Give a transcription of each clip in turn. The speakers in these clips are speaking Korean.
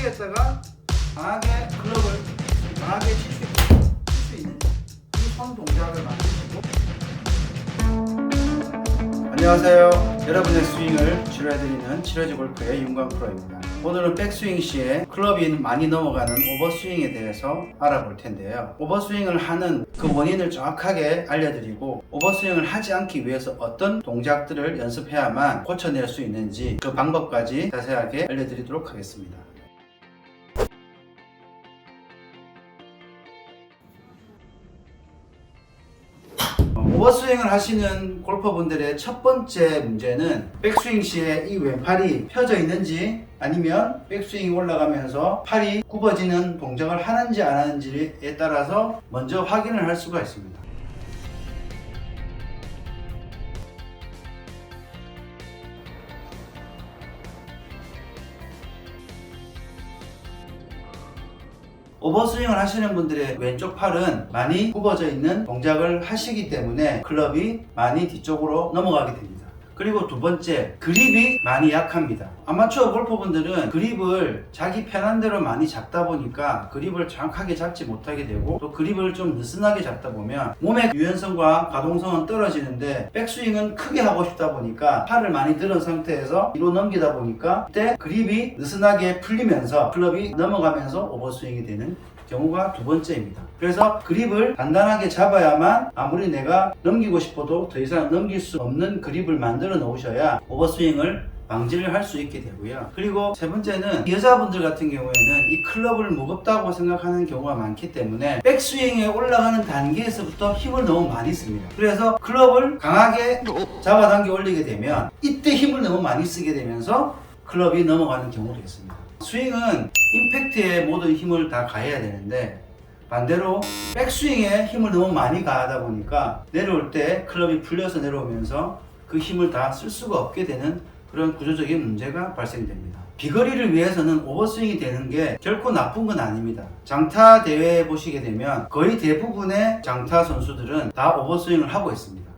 크게 했다가 강하게 클럽을 강하게 칠 수 있는지 이 손 동작을 만드시고. 안녕하세요. 여러분의 스윙을 치료해드리는 치료지 골프의 윤광 프로입니다. 오늘은 백스윙 시에 클럽이 많이 넘어가는 오버스윙에 대해서 알아볼 텐데요. 오버스윙을 하는 그 원인을 정확하게 알려드리고, 오버스윙을 하지 않기 위해서 어떤 동작들을 연습해야만 고쳐낼 수 있는지 그 방법까지 자세하게 알려드리도록 하겠습니다. 오버스윙을 하시는 골퍼분들의 첫 번째 문제는 백스윙 시에 이 왼팔이 펴져 있는지, 아니면 백스윙이 올라가면서 팔이 굽어지는 동작을 하는지 안 하는지에 따라서 먼저 확인을 할 수가 있습니다. 오버스윙을 하시는 분들의 왼쪽 팔은 많이 굽어져 있는 동작을 하시기 때문에 클럽이 많이 뒤쪽으로 넘어가게 됩니다. 그리고 두 번째, 그립이 많이 약합니다. 아마추어 골퍼분들은 그립을 자기 편한 대로 많이 잡다 보니까 그립을 정확하게 잡지 못하게 되고, 또 그립을 좀 느슨하게 잡다 보면 몸의 유연성과 가동성은 떨어지는데, 백스윙은 크게 하고 싶다 보니까 팔을 많이 들은 상태에서 뒤로 넘기다 보니까 그때 그립이 느슨하게 풀리면서 클럽이 넘어가면서 오버스윙이 되는 경우가 두 번째입니다. 그래서 그립을 단단하게 잡아야만, 아무리 내가 넘기고 싶어도 더 이상 넘길 수 없는 그립을 만들어 놓으셔야 오버스윙을 방지를 할 수 있게 되고요. 그리고 세 번째는, 여자분들 같은 경우에는 이 클럽을 무겁다고 생각하는 경우가 많기 때문에 백스윙에 올라가는 단계에서부터 힘을 너무 많이 씁니다. 그래서 클럽을 강하게 잡아당겨 올리게 되면 이때 힘을 너무 많이 쓰게 되면서 클럽이 넘어가는 경우도 있습니다. 스윙은 임팩트에 모든 힘을 다 가해야 되는데, 반대로 백스윙에 힘을 너무 많이 가하다 보니까 내려올 때 클럽이 풀려서 내려오면서 그 힘을 다 쓸 수가 없게 되는 그런 구조적인 문제가 발생됩니다. 비거리를 위해서는 오버스윙이 되는 게 결코 나쁜 건 아닙니다. 장타 대회에 보시게 되면 거의 대부분의 장타 선수들은 다 오버스윙을 하고 있습니다.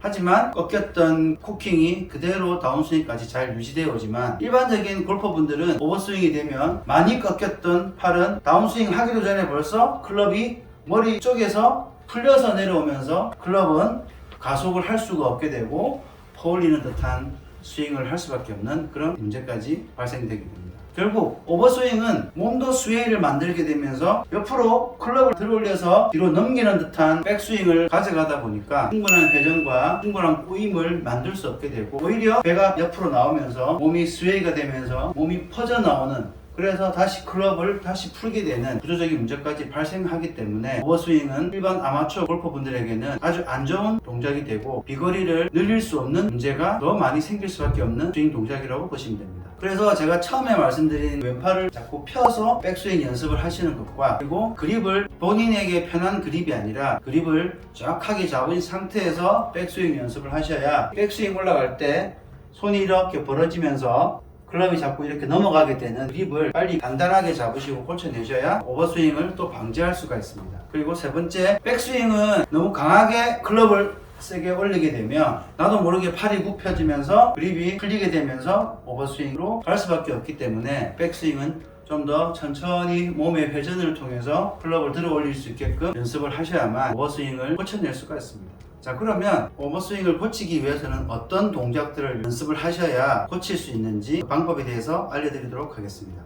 하지만 꺾였던 코킹이 그대로 다운스윙까지 잘 유지되어 오지만, 일반적인 골퍼분들은 오버스윙이 되면 많이 꺾였던 팔은 다운스윙 하기도 전에 벌써 클럽이 머리 쪽에서 풀려서 내려오면서 클럽은 가속을 할 수가 없게 되고 퍼올리는 듯한 스윙을 할 수밖에 없는 그런 문제까지 발생되게 됩니다. 결국 오버스윙은 몸도 스웨이를 만들게 되면서 옆으로 클럽을 들어올려서 뒤로 넘기는 듯한 백스윙을 가져가다 보니까 충분한 회전과 충분한 꼬임을 만들 수 없게 되고, 오히려 배가 옆으로 나오면서 몸이 스웨이가 되면서 몸이 퍼져나오는, 그래서 다시 클럽을 다시 풀게 되는 구조적인 문제까지 발생하기 때문에 오버스윙은 일반 아마추어 골퍼분들에게는 아주 안 좋은 동작이 되고, 비거리를 늘릴 수 없는 문제가 더 많이 생길 수밖에 없는 스윙 동작이라고 보시면 됩니다. 그래서 제가 처음에 말씀드린 왼팔을 자꾸 펴서 백스윙 연습을 하시는 것과, 그리고 그립을 본인에게 편한 그립이 아니라 그립을 정확하게 잡은 상태에서 백스윙 연습을 하셔야 백스윙 올라갈 때 손이 이렇게 벌어지면서 클럽이 자꾸 이렇게 넘어가게 되는 그립을 빨리 간단하게 잡으시고 고쳐내셔야 오버스윙을 또 방지할 수가 있습니다. 그리고 세 번째, 백스윙은 너무 강하게 클럽을 세게 올리게 되면 나도 모르게 팔이 굽혀지면서 그립이 풀리게 되면서 오버스윙으로 갈 수밖에 없기 때문에, 백스윙은 좀 더 천천히 몸의 회전을 통해서 클럽을 들어 올릴 수 있게끔 연습을 하셔야만 오버스윙을 고쳐낼 수가 있습니다. 자, 그러면 오버스윙을 고치기 위해서는 어떤 동작들을 연습을 하셔야 고칠 수 있는지 그 방법에 대해서 알려드리도록 하겠습니다.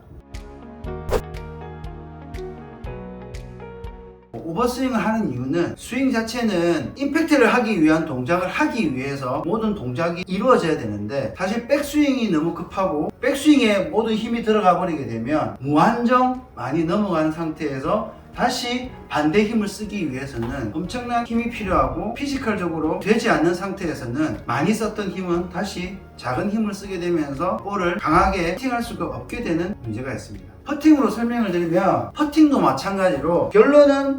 오버스윙을 하는 이유는, 스윙 자체는 임팩트를 하기 위한 동작을 하기 위해서 모든 동작이 이루어져야 되는데, 사실 백스윙이 너무 급하고 백스윙에 모든 힘이 들어가 버리게 되면 무한정 많이 넘어가는 상태에서 다시 반대 힘을 쓰기 위해서는 엄청난 힘이 필요하고, 피지컬적으로 되지 않는 상태에서는 많이 썼던 힘은 다시 작은 힘을 쓰게 되면서 볼을 강하게 퍼팅할 수가 없게 되는 문제가 있습니다. 퍼팅으로 설명을 드리면, 퍼팅도 마찬가지로 결론은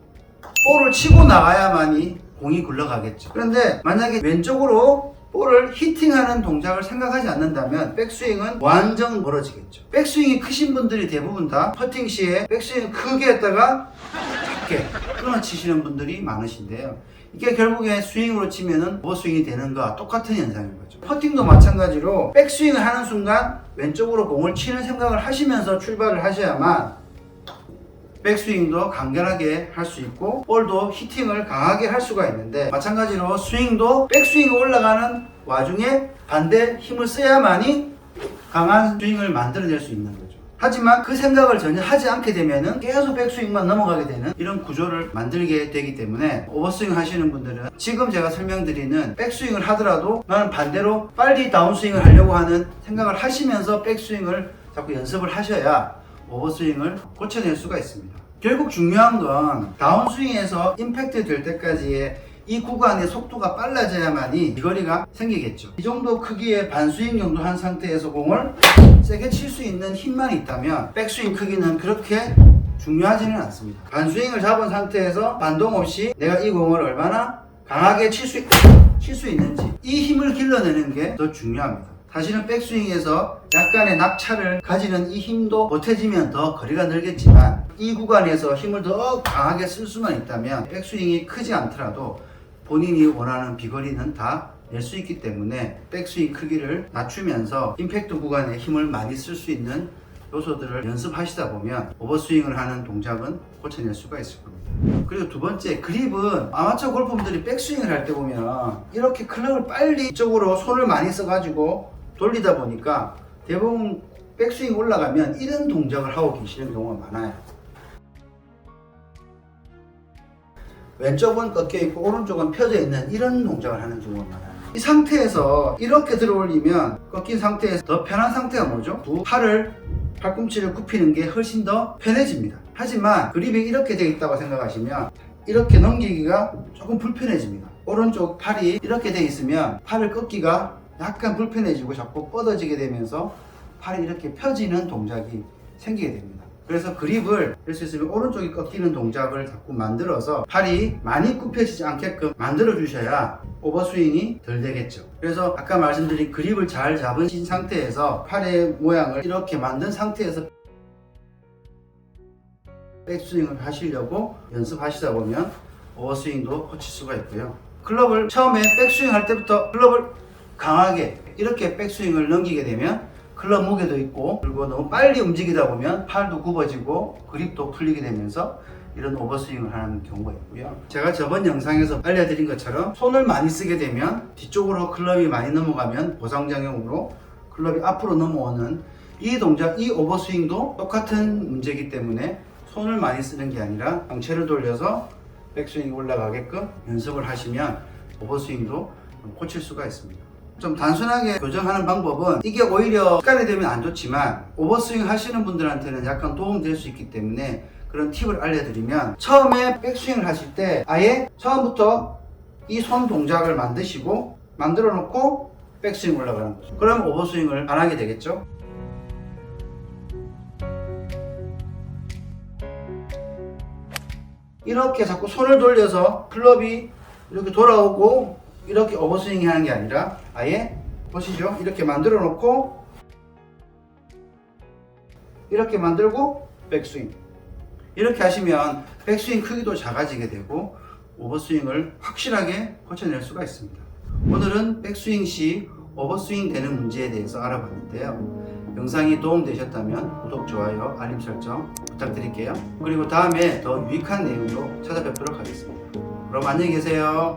볼을 치고 나가야만이 공이 굴러가겠죠. 그런데 만약에 왼쪽으로 볼을 히팅하는 동작을 생각하지 않는다면 백스윙은 완전 멀어지겠죠. 백스윙이 크신 분들이 대부분 다 퍼팅 시에 백스윙을 크게 했다가 작게 끊어치시는 분들이 많으신데요. 이게 결국에 스윙으로 치면은 오버스윙이 되는 거와 똑같은 현상인 거죠. 퍼팅도 마찬가지로 백스윙을 하는 순간 왼쪽으로 공을 치는 생각을 하시면서 출발을 하셔야만 백스윙도 간결하게 할 수 있고 볼도 히팅을 강하게 할 수가 있는데, 마찬가지로 스윙도 백스윙이 올라가는 와중에 반대 힘을 써야만이 강한 스윙을 만들어낼 수 있는 거죠. 하지만 그 생각을 전혀 하지 않게 되면은 계속 백스윙만 넘어가게 되는 이런 구조를 만들게 되기 때문에 오버스윙 하시는 분들은 지금 제가 설명드리는 백스윙을 하더라도 나는 반대로 빨리 다운스윙을 하려고 하는 생각을 하시면서 백스윙을 자꾸 연습을 하셔야 오버스윙을 고쳐낼 수가 있습니다. 결국 중요한 건 다운스윙에서 임팩트 될 때까지의 이 구간의 속도가 빨라져야만이 비거리가 생기겠죠. 이 정도 크기의 반스윙 정도 한 상태에서 공을 세게 칠 수 있는 힘만 있다면 백스윙 크기는 그렇게 중요하지는 않습니다. 반스윙을 잡은 상태에서 반동 없이 내가 이 공을 얼마나 강하게 칠 수 있는지, 이 힘을 길러내는 게 더 중요합니다. 사실은 백스윙에서 약간의 낙차를 가지는 이 힘도 보태지면 더 거리가 늘겠지만, 이 구간에서 힘을 더 강하게 쓸 수만 있다면 백스윙이 크지 않더라도 본인이 원하는 비거리는 다 낼 수 있기 때문에 백스윙 크기를 낮추면서 임팩트 구간에 힘을 많이 쓸 수 있는 요소들을 연습하시다 보면 오버스윙을 하는 동작은 고쳐낼 수가 있을 겁니다. 그리고 두 번째, 그립은 아마추어 골퍼분들이 백스윙을 할 때 보면 이렇게 클럽을 빨리 이쪽으로 손을 많이 써가지고 돌리다 보니까 대부분 백스윙 올라가면 이런 동작을 하고 계시는 경우가 많아요. 왼쪽은 꺾여 있고 오른쪽은 펴져 있는 이런 동작을 하는 경우가 많아요. 이 상태에서 이렇게 들어 올리면 꺾인 상태에서 더 편한 상태가 뭐죠? 두 팔을, 팔꿈치를 굽히는 게 훨씬 더 편해집니다. 하지만 그립이 이렇게 되어 있다고 생각하시면 이렇게 넘기기가 조금 불편해집니다. 오른쪽 팔이 이렇게 되어 있으면 팔을 꺾기가 약간 불편해지고 자꾸 뻗어지게 되면서 팔이 이렇게 펴지는 동작이 생기게 됩니다. 그래서 그립을 할 수 있으면 오른쪽이 꺾이는 동작을 자꾸 만들어서 팔이 많이 굽혀지지 않게끔 만들어 주셔야 오버스윙이 덜 되겠죠. 그래서 아까 말씀드린 그립을 잘 잡으신 상태에서 팔의 모양을 이렇게 만든 상태에서 백스윙을 하시려고 연습하시다 보면 오버스윙도 고칠 수가 있고요. 클럽을 처음에 백스윙 할 때부터 클럽을 강하게 이렇게 백스윙을 넘기게 되면 클럽 무게도 있고, 그리고 너무 빨리 움직이다 보면 팔도 굽어지고 그립도 풀리게 되면서 이런 오버스윙을 하는 경우가 있고요. 제가 저번 영상에서 알려드린 것처럼 손을 많이 쓰게 되면 뒤쪽으로 클럽이 많이 넘어가면 보상작용으로 클럽이 앞으로 넘어오는 이 동작, 이 오버스윙도 똑같은 문제이기 때문에 손을 많이 쓰는 게 아니라 상체를 돌려서 백스윙이 올라가게끔 연습을 하시면 오버스윙도 고칠 수가 있습니다. 좀 단순하게 교정하는 방법은 이게 오히려 습관이 되면 안 좋지만 오버스윙 하시는 분들한테는 약간 도움 될 수 있기 때문에 그런 팁을 알려드리면, 처음에 백스윙을 하실 때 아예 처음부터 이 손 동작을 만들어 놓고 백스윙 올라가는 거죠. 그럼 오버스윙을 안 하게 되겠죠. 이렇게 자꾸 손을 돌려서 클럽이 이렇게 돌아오고 이렇게 오버스윙 하는 게 아니라 아예 보시죠, 이렇게 만들어 놓고 이렇게 만들고 백스윙, 이렇게 하시면 백스윙 크기도 작아지게 되고 오버스윙을 확실하게 고쳐낼 수가 있습니다. 오늘은 백스윙 시 오버스윙 되는 문제에 대해서 알아봤는데요. 영상이 도움되셨다면 구독, 좋아요, 알림 설정 부탁드릴게요. 그리고 다음에 더 유익한 내용으로 찾아뵙도록 하겠습니다. 그럼 안녕히 계세요.